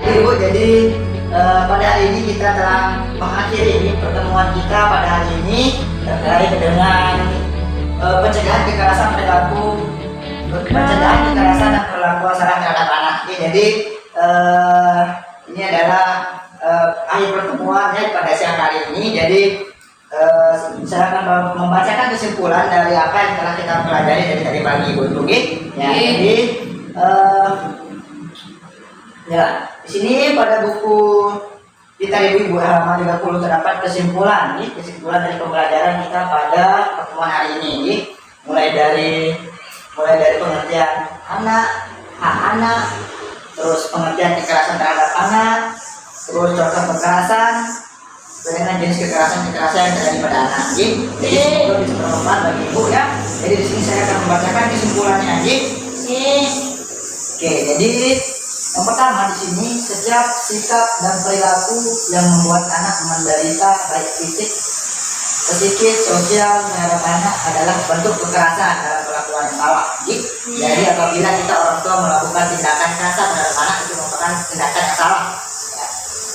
Ibu, jadi pada hari ini kita telah mengakhiri pertemuan kita pada hari ini terkait dengan pencegahan kekerasan perilaku, pencegahan kekerasan dan perilaku salah terhadap anak. Jadi ini adalah akhir pertemuannya pada siang hari ini. Jadi saya akan membacakan kesimpulan dari apa yang telah kita pelajari dari tadi pagi, Ibu. Ya, jadi ya, di sini pada buku kita Ibu halaman 30 terdapat kesimpulan dari pembelajaran kita pada pertemuan hari ini. Mulai dari pengertian anak, hak anak, terus pengertian kekerasan terhadap anak, terus contoh kekerasan dengan jenis kekerasan yang terjadi pada anak. Jadi semoga bisa bermanfaat bagi Ibu ya. Jadi di sini saya akan membacakan kesimpulannya. Oke, jadi yang pertama di sini, setiap sikap dan perilaku yang membuat anak menderita baik fisik, psikis, sosial terhadap anak adalah bentuk kekerasan dalam perlakuan yang salah. Jadi apabila kita orang tua melakukan tindakan kasar terhadap anak, itu merupakan tindakan yang salah.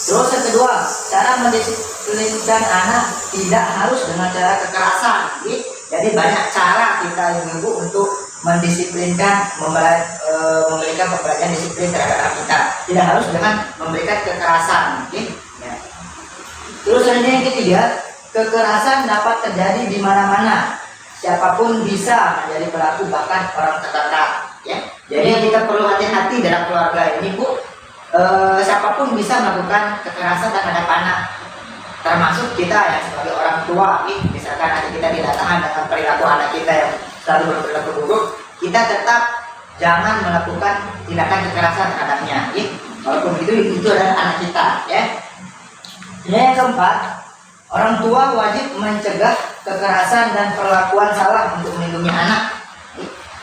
Terus yang kedua, cara mendisiplinkan anak tidak harus dengan cara kekerasan. Jadi banyak cara kita Ibu untuk mendisiplinkan, memberikan pembelajaran disiplin terhadap anak kita. Tidak harus dengan memberikan kekerasan. Terus yang ketiga, kekerasan dapat terjadi di mana-mana. Siapapun bisa menjadi pelaku, bahkan orang terdekat. Jadi kita perlu hati-hati dalam keluarga ini, Bu. Siapapun bisa melakukan kekerasan terhadap anak, termasuk kita yang sebagai orang tua. Misalkan anak kita tidak tahan dengan perilaku anak kita yang selalu berperilaku buruk, kita tetap jangan melakukan tindakan kekerasan terhadapnya. Walaupun itu adalah anak kita. Yang keempat, orang tua wajib mencegah kekerasan dan perlakuan salah untuk melindungi anak.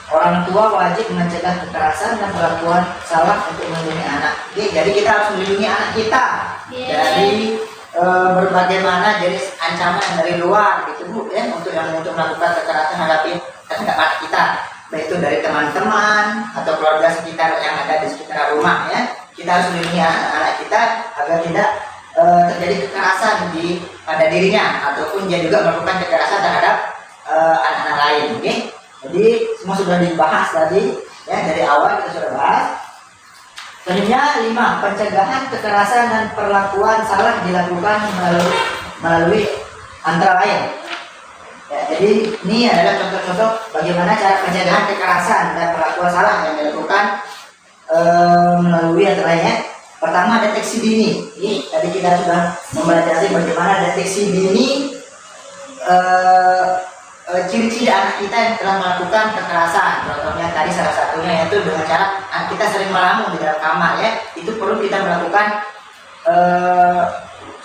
Orang tua wajib mencegah kekerasan dan perlakuan salah untuk melindungi anak. Jadi kita harus melindungi anak kita dari berbagai mana jenis ancaman dari luar, gitu Bu, untuk melakukan kekerasan terhadap anak kita, baik itu dari teman-teman atau keluarga sekitar yang ada di sekitar rumah. Kita harus melindungi anak-anak kita agar tidak terjadi kekerasan pada dirinya, ataupun dia juga melakukan kekerasan terhadap anak-anak lain. Jadi semua sudah dibahas tadi, dari awal kita sudah bahas. Selanjutnya 5, pencegahan kekerasan dan perlakuan salah dilakukan melalui antara lain. Jadi ini adalah contoh-contoh bagaimana cara pencegahan kekerasan dan perlakuan salah yang dilakukan melalui antara lainnya. Pertama, deteksi dini. Tadi kita sudah mempelajari bagaimana deteksi dini, ciri-ciri anak kita yang telah melakukan kekerasan. Contohnya tadi salah satunya yaitu dengan cara anak kita sering melamun di dalam kamar. Itu perlu kita melakukan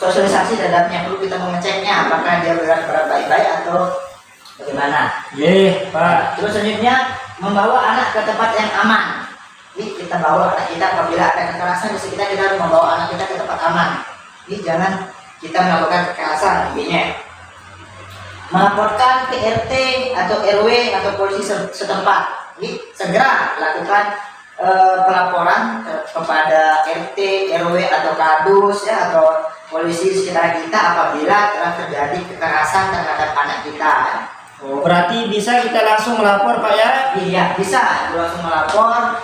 sosialisasi terhadapnya, perlu kita mengeceknya apakah dia bergerak baik-baik atau bagaimana. Pak. Terus selanjutnya, membawa anak ke tempat yang aman. Kita bawa anak kita apabila ada kekerasan di sekitar, kita harus membawa anak kita ke tempat aman. Jangan kita melakukan kekerasan. Melaporkan ke RT atau RW atau polisi setempat. Segera lakukan pelaporan kepada RT, RW atau kadus atau polisi sekitar kita apabila telah terjadi kekerasan terhadap anak kita. Berarti bisa kita langsung melapor, Pak ya? Iya, bisa langsung melapor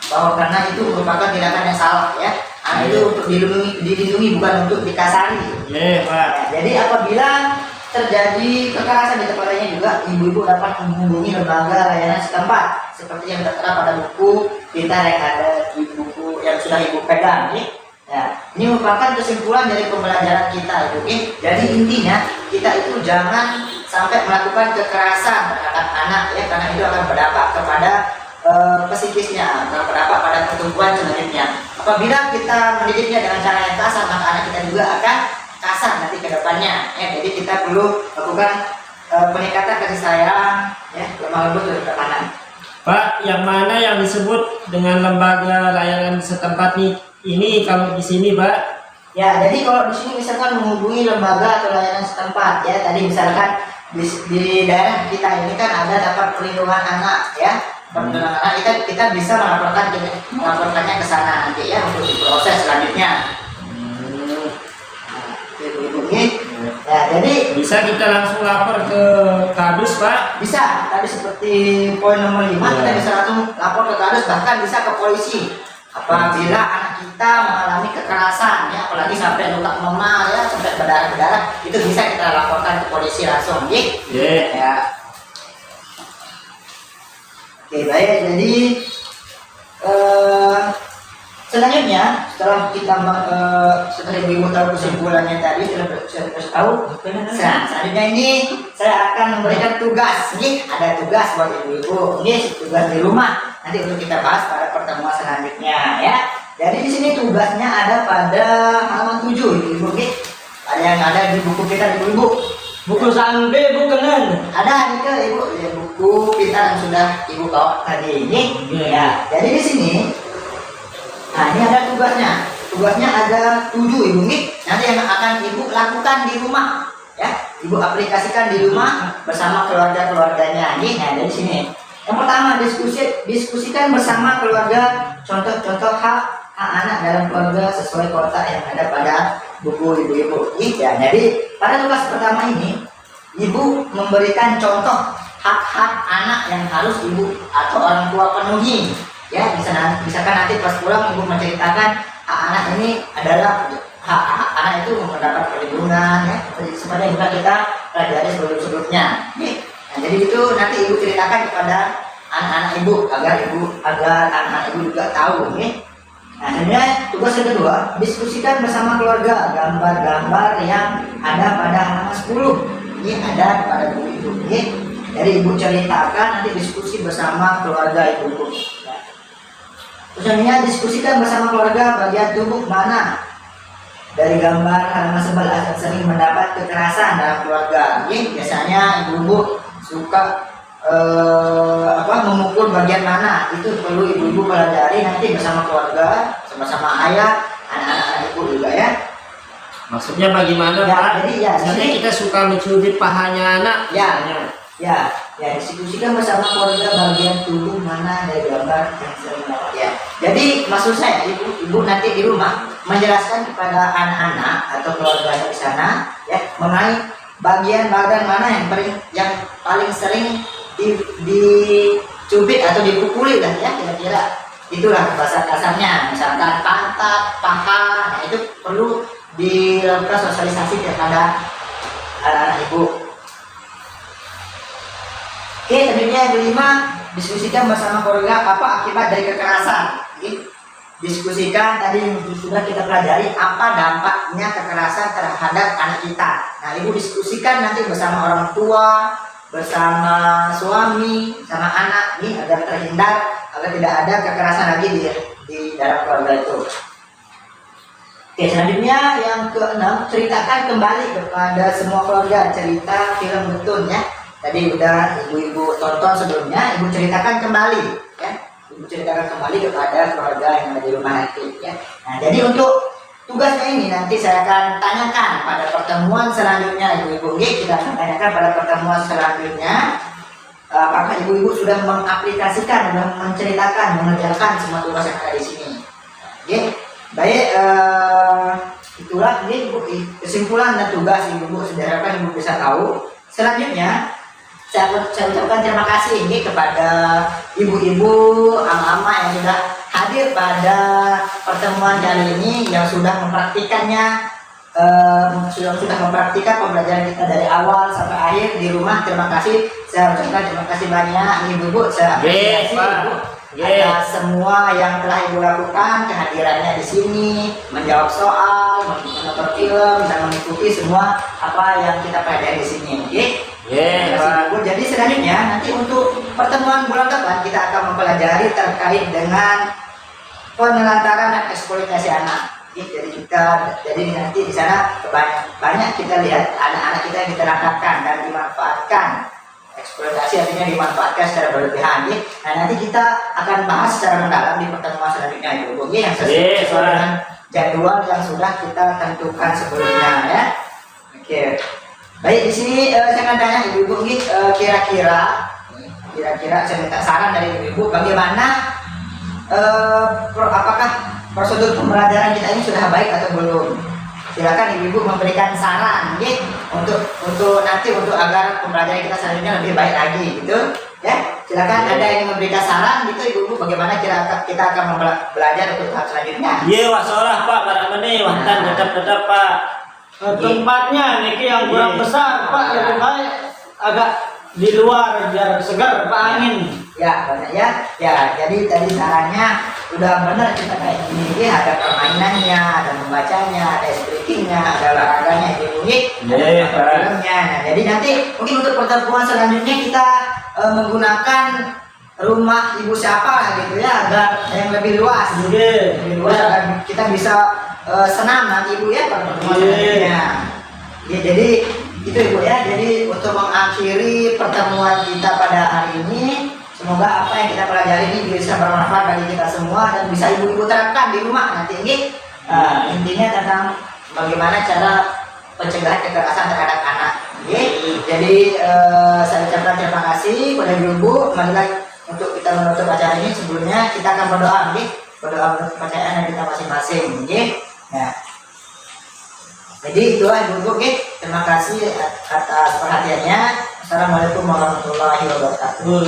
bahwa karena itu merupakan tindakan yang salah. Anak itu untuk dilindungi, bukan untuk dikasari. Pak. Jadi apabila terjadi kekerasan di tempat lainnya juga, ibu-ibu dapat menghubungi lembaga layanan setempat seperti yang tertera pada buku kita yang ada di buku yang sudah Ibu pegang. Ini merupakan kesimpulan dari pembelajaran kita, Ibu. Jadi intinya kita itu jangan sampai melakukan kekerasan terhadap anak, karena itu akan berdampak kepada psikisnya, akan berdampak pada pertumbuhan selanjutnya. Apabila kita mendidiknya dengan cara yang kasar, maka anak kita juga akan kasar nanti ke depannya. Jadi kita perlu lakukan peningkatan kasih sayang, lemah lembut terhadap anak. Pak, yang mana yang disebut dengan lembaga layanan setempat ini kalau di sini, Pak? Jadi kalau di sini misalkan menghubungi lembaga atau layanan setempat, tadi misalkan di daerah kita ini kan ada dapat perlindungan anak, perlindungan anak kita bisa melaporkannya ke sana nanti ya untuk diproses selanjutnya. Ya, jadi bisa kita langsung lapor ke Kadus, Pak. bisa. Tadi seperti poin nomor 5 kita bisa langsung lapor ke Kadus, bahkan bisa ke polisi apabila anak kita mengalami kekerasan ya, apalagi sampai luka memar ya, sampai berdarah-berdarah, itu bisa kita laporkan ke polisi langsung ya. Oke, baik. Jadi selanjutnya setelah kita setelah ibu tahu kesimpulannya tadi, sudah tahu. Selanjutnya ini saya akan memberikan tugas. Ini ada tugas buat ibu-ibu. Ini tugas di rumah. Nanti untuk kita bahas pada pertemuan selanjutnya ya. Jadi di sini tugasnya ada pada halaman 7 ibu-ibu. Ada yang ada di buku kita ibu-ibu. Buku sampai bukanan. Ada itu ibu ya, buku pintar yang sudah ibu bawa tadi ini. Ya. Jadi di sini. Nah, ini ada tugasnya. Tugasnya ada 7 ibu nih. Nanti yang akan ibu lakukan di rumah, ya. Ibu aplikasikan di rumah bersama keluarga-keluarganya. Ini ada di sini. Yang pertama diskusikan bersama keluarga contoh-contoh hak anak dalam keluarga sesuai kotak yang ada pada buku ibu-ibu. Ya, jadi pada tugas pertama ini, ibu memberikan contoh hak-hak anak yang harus ibu atau orang tua penuhi. Ya, misalkan nanti pas pulang ibu menceritakan hak anak ini adalah hak anak itu mendapat perlindungan ya, seperti yang kita pelajari sebelumnya. Nah, jadi itu nanti ibu ceritakan kepada anak-anak ibu agar anak-anak ibu juga tahu. Nah, sebenarnya tugas yang kedua, diskusikan bersama keluarga gambar-gambar yang ada pada halaman 10. Ini ada pada buku ibu. Jadi ibu ceritakan, nanti diskusi bersama keluarga ibu. Selanjutnya diskusikan bersama keluarga bagian tubuh mana dari gambar halaman 11 yang sering mendapat kekerasan dalam keluarga. Ini biasanya ibu-ibu suka memukul bagian mana, itu perlu ibu-ibu pelajari nanti bersama keluarga, sama-sama ayah, anak-anak ibu juga ya. Maksudnya bagaimana, ya, Pak? Jadi ya, nanti kita suka mencubit pahanya anak. Ya, diskusikan bersama keluarga bagian tubuh mana dari gambar yang sering mendapat ya. Jadi maksud saya ibu nanti di rumah menjelaskan kepada anak-anak atau keluarga di sana ya mengenai bagian badan mana yang paling sering dicubit atau dipukuli lah ya, kira-kira itulah bahasa kasarnya, misalkan pantat, paha. Nah, itu perlu dilakukan sosialisasi kepada anak-anak ibu. Oke, selanjutnya yang kelima, diskusikan bersama keluarga apa akibat dari kekerasan. Diskusikan tadi yang sudah kita pelajari apa dampaknya kekerasan terhadap anak kita. Nah, ibu diskusikan nanti bersama orang tua, bersama suami, sama anak nih agar terhindar, agar tidak ada kekerasan lagi di dalam keluarga itu. Oke, selanjutnya yang keenam, ceritakan kembali kepada semua keluarga cerita film Betun ya. Tadi udah ibu-ibu tonton sebelumnya, ibu ceritakan kembali ya. Ibu ceritakan kembali kepada keluarga yang ada di rumah nanti ya. Nah, jadi untuk tugasnya ini nanti saya akan tanyakan pada pertemuan selanjutnya ibu-ibu. Kita akan tanyakan pada pertemuan selanjutnya apakah ibu-ibu sudah mengaplikasikan, sudah menceritakan, mengerjakan semua tugas yang ada di sini. Oke, baik, itulah ini kesimpulan dan tugas ibu-ibu, sederhana ibu bisa tahu. Selanjutnya saya ucapkan terima kasih ini kepada ibu-ibu, ama-ama yang sudah hadir pada pertemuan kali ini, yang sudah mempraktikannya, sudah mempraktikkan pembelajaran kita dari awal sampai akhir di rumah. Terima kasih, saya ucapkan terima kasih banyak ibu-ibu. Saya apresiasi ibu atas semua yang telah ibu lakukan, kehadirannya di sini, menjawab soal, menonton film, dan mengikuti semua apa yang kita pelajari di sini. Oke? Jadi selanjutnya nanti untuk pertemuan bulan depan kita akan mempelajari terkait dengan penelantaran dan eksploitasi anak. Jadi nanti di sana banyak kita lihat anak-anak kita yang diterangkan dan dimanfaatkan. Eksploitasi artinya dimanfaatkan secara berlebihan. Nah, nanti kita akan bahas secara mendalam di pertemuan selanjutnya ibu yang sesuai dengan jadwal yang sudah kita tentukan sebelumnya ya. Oke. Baik, di sini saya akan tanya ibu-ibu kira-kira kira-kira saya minta saran dari ibu-ibu bagaimana apakah prosedur pembelajaran kita ini sudah baik atau belum. Silakan ibu-ibu memberikan saran untuk nanti untuk agar pembelajaran kita selanjutnya lebih baik lagi gitu ya. Silakan ada yang memberikan saran gitu ibu-ibu bagaimana kita akan belajar untuk tahap selanjutnya. Iya wak seolah Pak baramane wantan tetap Pak. Tempatnya niki yang kurang besar Pak, lebih baik agak di luar biar segar Pak angin. Ya banyak ya jadi tadi caranya udah benar kita kayak gini ya, ada permainannya, ada membacanya, ada speakingnya, ada olahraganya ibu ada filmnya. Nah jadi nanti mungkin untuk pertemuan selanjutnya kita menggunakan rumah ibu siapa gitu ya agar yang lebih luas lebih luas agar kita bisa senam nanti ibu ya pada pertemuan selanjutnya ya. Jadi itu ibu ya, jadi untuk mengakhiri pertemuan kita pada hari ini, semoga apa yang kita pelajari ini bisa bermanfaat bagi kita semua dan bisa ibu-ibu terapkan di rumah nanti ini. Intinya tentang bagaimana cara pencegahan kekerasan terhadap anak. Jadi saya ucapkan terima kasih kepada ibu-ibu. Kembali lagi untuk kita menutup acara ini, sebelumnya kita akan berdoa, berdoa untuk kepercayaan kita masing-masing. Nah, jadi itulah ibu-ibu, terima kasih atas perhatiannya. Assalamualaikum warahmatullahi wabarakatuh.